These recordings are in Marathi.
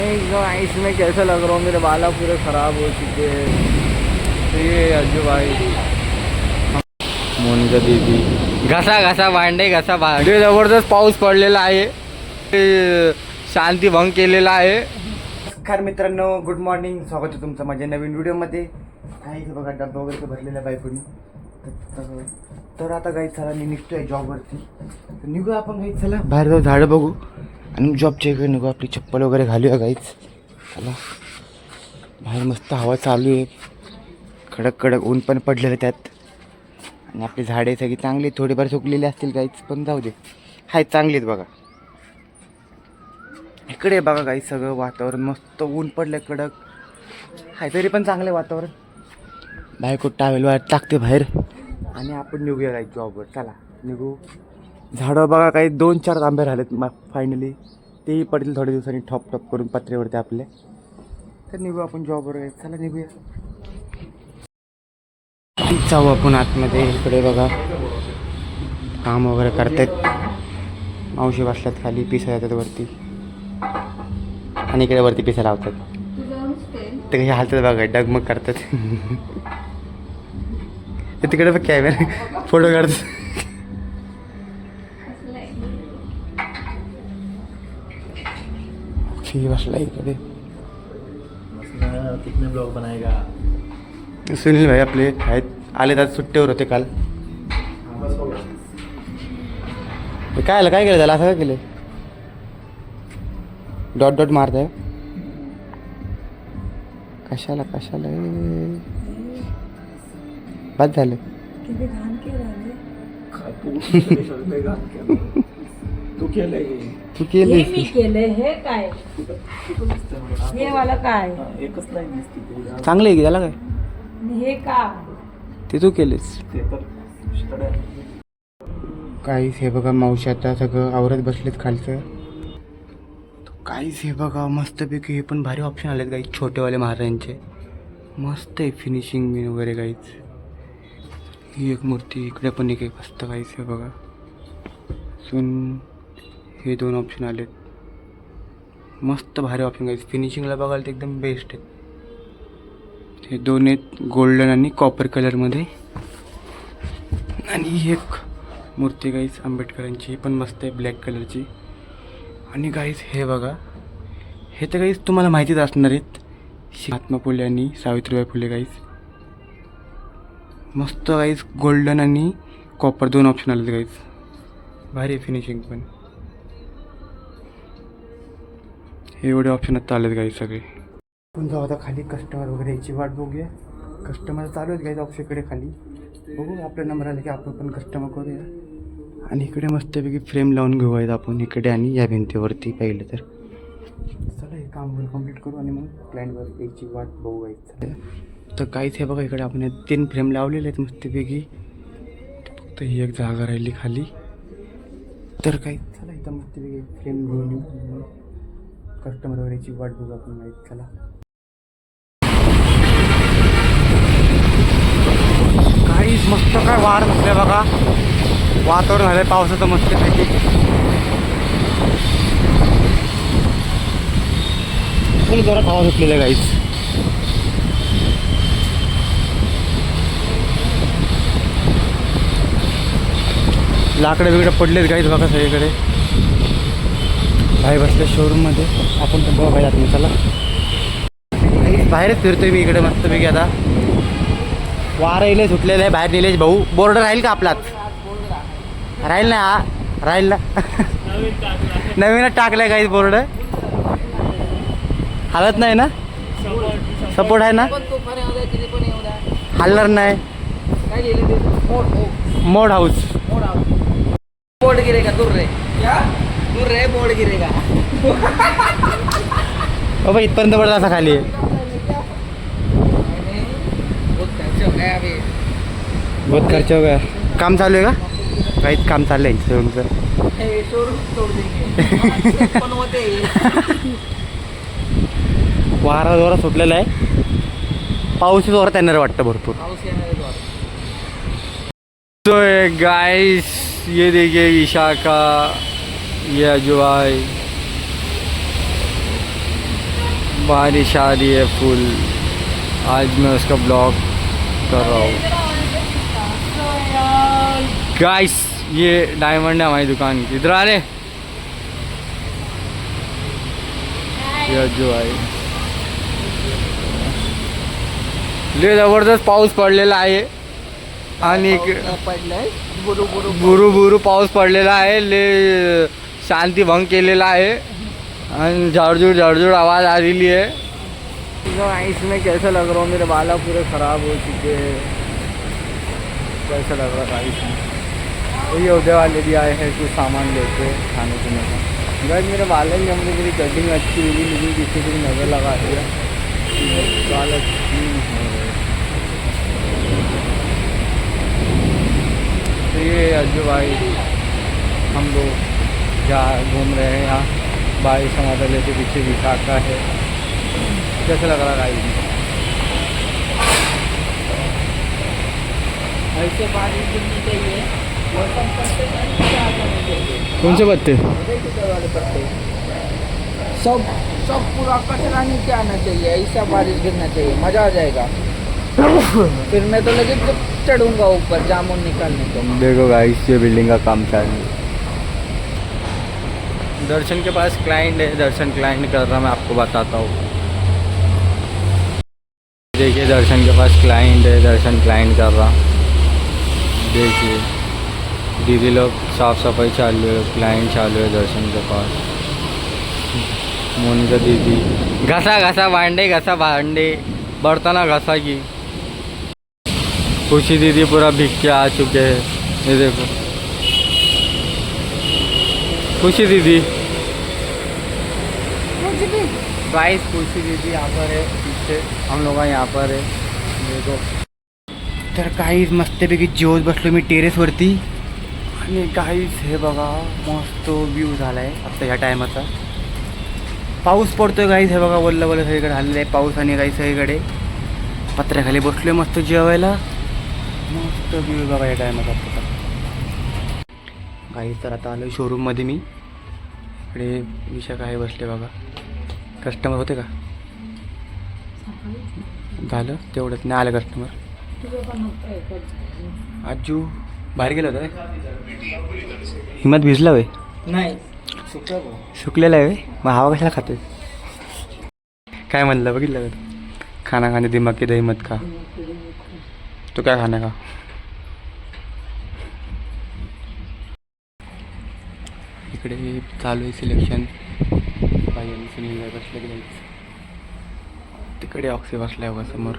इसमें कैसा लग रहा हूँ, मेरे बाला पूरे खराब हो चुके हैं। तो ये अज्जू भाई, मोनिका दीदी, घसा घसा भांडे जबरदस्त पाऊस पडलेला आहे, शांती भंग केलेला आहे. नमस्कार मित्रांनो, गुड मॉर्निंग. स्वागत आहे तुमचं माझ्या नवीन व्हिडिओमध्ये. काही बघा डब्बा वगैरे भरलेला बायकोनी. तर आता काही चला मी निघतोय जॉबवरती. तर निघू आपण काही, चला बाहेर जाऊ, झाडं बघू आणि जॉबच्या इकडे निघू. आपली चप्पल वगैरे घालूया गाईच. चला बाहेर मस्त हवा चालू आहे, कडक कडक ऊन पण पडलेलं त्यात. आणि आपली झाडे सगळी चांगली, थोडीफार सुकलेली असतील काहीच, पण जाऊ दे, हाय चांगलीत बघा. इकडे बघा काही सगळं वातावरण मस्त, ऊन पडलं कडक, हाय तरी पण चांगलं वातावरण. बायको टावेल वाट टाकते बाहेर आणि आपण निघूया काही जॉबवर. चला निघू. झाडं बघा काही 2-4 आंबे राहिलेत फायनली, तेही पडतील थोड्या दिवसांनी ठॉप टॉप करून पत्रेवरती आपले. तर निघू आपण जॉबवर. चला निघूया. जाऊ आपण आतमध्ये. इकडे बघा काम वगैरे करतात, मावशी बसल्यात खाली, पिसा येतात वरती आणि इकडे वरती पिसा लावतात. ते कसे हालतात बघा, डगमग करतात. तिकडे बघ कॅमेरा फोटो काढतात. बसला इकडे. कितने ब्लॉग बनाएगा? सुनील भाई आपले आहेत, आले तर सुट्टीवर होते काल. काय आलं, काय केलं त्याला, असं काय केलं? डॉट डॉट मारत आहे. कशाला कशाला बाद झालं. तू केलंय, तू केली मी केलंय. हे काय, हे वाला काय, एकच लाईन दिसते. चांगलं आहे की त्याला काय, हे का ते तू केलेस. ते तर काहीच. हे बघा मावशी आता सगळं आवरत बसलेत खालचं. काहीच. हे बघा मस्तपैकी हे पण भारी ऑप्शन आलेत काही, छोटेवाले महाराजांचे. मस्त आहे फिनिशिंग मी वगैरे काहीच. ही एक मूर्ती, इकडे पण एक मस्त काहीच. हे बघा अजून हे 2 ऑप्शन आलेत, मस्त भारी ऑप्शन काहीच. फिनिशिंगला बघायला ते एकदम बेस्ट आहे. हे 2 आहेत गोल्डन आणि कॉपर कलरमध्ये. आणि एक मूर्ती गाईस आंबेडकरांची, पण मस्त आहे ब्लॅक कलरची. आणि गाईस हे बघा, हे तर गाईस तुम्हाला माहितीच असणार आहेत, महात्मा फुले आणि सावित्रीबाई फुले गाईस. मस्त गाईस, गोल्डन आणि कॉपर 2 ऑप्शन आले गाईस. भारी फिनिशिंग पण. हे एवढे ऑप्शन आता आलेत गाईस सगळे. आपण जाऊ आता खाली, कस्टमर वगैरे याची वाट बघूया. कस्टमर चालू आहेत गाईस ऑप्शनकडे खाली. बघू आपला नंबर आला की आपण पण कस्टमर करूया. आणि इकडे मस्तपैकी फ्रेम लावून घेऊ आहेत आपण इकडे आणि या भिंतीवरती पाहिलं तर. चला हे काम वगैरे कम्प्लीट करू आणि मग क्लायंटवर याची वाट बघू आहे. तर काहीच. हे बघा इकडे आपण 3 फ्रेम लावलेले आहेत मस्तपैकी. फक्त ही एक जागा राहिली खाली. तर काही चला इथं मस्तपैकी फ्रेम घेऊन येऊ, कस्टमर वगैरे याची वाट बघू आपण. माहीत चला. काहीच मस्त काय वार सुटले बघा, वातावरण झालं पावसाचं मस्तपैकी. फुल जोरात हवा सुटलेलं आहे काहीच. लाकडं बिकडं पडलेत काहीच बघा सगळीकडे. बाहेर बसल्या शोरूममध्ये आपण तर बघा जात नाही. चला बाहेरच फिरतोय मी इकडे मस्तपैकी. आता वारं इले सुटलेलं आहे बाहेर. निलेश भाऊ, बोर्ड राहील का आपलाच? राहील ना, हा राहील ना. नवीनच टाकलं आहे काही बोर्ड. हालत नाही ना, सपोर्ट आहे ना, हलणार नाही. मोड हाऊस. बोर्ड गिरेगा, दूर रे, दूर रे, बोर्ड गिरेगा. बाबा इथपर्यंत पडत असा खाली. बहुत खर्च हो गया. काम चालू आहे का? काहीच काम चाललं आहे शोरूमचं. वारा जोरात सुटलेला आहे, पाऊस जोरात येणार वाटतं भरपूर. तो गाइस ये देखिए विशाखा, ये अजय, बारिश आ रही है फुल। आज मैं उसका ब्लॉग कर रहा हूँ गाइस। ये डायमंड है हमारी दुकान की। इधर आ रहे ये जो आहे लय जबरदस्त पाऊस पडलेला आहे आणि पडलंय बुरू बुरू बुरू बुरू पाऊस पडलेला आहे। ले शांती भंग केलेला आहे आणि झाडझूड आवाज़ आ रही है। इसमें कैसा लग रहा हूँ, मेरे बाल पूरे ख़राब हो चुके हैं। कैसा लग रहा था इसमें। ये उदय वाले भी आए हैं कुछ सामान लेके खाने पीने का। गाइस मेरे बाल ही हमने मेरी कटिंग अच्छी हुई लेकिन किसी को भी नज़र लगा दिया बाल अच्छी हो रहे। तो ये अज्जू भाई हम लोग जा घूम रहे हैं यहाँ। बारिश हमारे लेके पीछे विशाखा है। कैसा लग रहा गाइस? ऐसे बारिश गिरनी चाहिए, मौसम पत्ते नीचे आ जाने चाहिए। कौन से पत्ते? देखिए वाले पत्ते सब सब पूरा कचरा नीचे आना चाहिए। ऐसा बारिश गिरना चाहिए, मज़ा आ जाएगा। फिर मैं तो लगे तो चढ़ूंगा ऊपर जामुन निकालने को। देखो गाइस ये बिल्डिंग का काम चालू है। दर्शन के पास क्लाइंट है, दर्शन क्लाइंट कर रहा, मैं आपको बताता हूँ। देखिए दर्शन के पास क्लाइंट है, दर्शन क्लाइंट कर रहा। देखिए दीदी लोग साफ सफाई चालू है, क्लाइंट चालू है दर्शन के पास। मोनिका दीदी घसा घसा भांडे बर्तना घसा की। खुशी दीदी पूरा भीग के आ चुके हैं। ये देखो खुशी दीदी गाइस, खुशी दीदी यहाँ पर है पीछे, हम लोग यहाँ पर है। देखो तर काहीच मस्तपैकी जेवत बसलो मी टेरेसवरती आणि काहीच हे बघा मस्त व्ह्यू झाला आहे आत्ता ह्या टायमाचा। पाऊस पडतोय गाईस, हे बघा वल्ल वल्ल सगळीकडे झालेलं आहे पाऊस आणि काही सगळीकडे पत्र्याखाली बसलोय मस्त जेवायला। मस्त व्ह्यू बघा या टायमाचा आता गाईस। तर आता आलो शोरूममध्ये मी। इकडे विशाखा आहे बसले बघा। कस्टमर होते का? झालं तेवढंच नाही आलं कस्टमर। आजू बाहेर गेलं होतं हिमत भिजला वे नाही सुकलेला आहे वे मग हवा कशाला खाते? काय म्हणलं बघितलं का? खाना खाने दिमाग की दही मत खा। तो क्या खाने का? इकडे चालू आहे सिलेक्शन। बाई आणि सुनील भाई बसले की नाही तिकडे ऑक्सी बसलाय बघा समोर।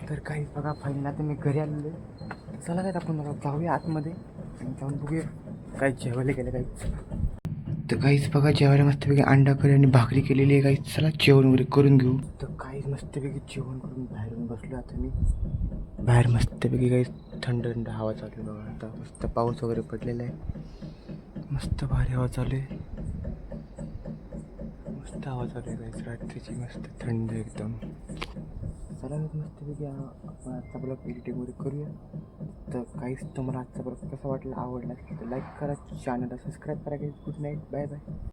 तर काही बघा फायनल आता मी घरी आलेलो आहे। चला काय आपण बघा जाऊया आतमध्ये आणि जाऊन बघूया काही जेवायला गेलं काही। तर काहीच बघा जेवायला मस्तपैकी अंडा करी आणि भाकरी केलेली आहे काहीच। चला जेवण वगैरे करून घेऊ। तर काहीच मस्तपैकी जेवण करून बाहेरून बसलो आता मी। बाहेर मस्तपैकी काही थंड थंड हवा चालू आहे बघा। आता मस्त पाऊस वगैरे पडलेला आहे, मस्त भारी हवा चालू आहे, मस्त हवा चालू आहे काहीच रात्रीची मस्त थंड एकदम। चला मस्तपैकी आपण आजचा ब्लॉग एडिटिंग वगैरे करूया। तर काहीच तुम्हाला आजचा ब्लॉग कसा वाटला आवडला तर लाईक करा, चॅनलला सबस्क्राईब करा। Good night, bye bye.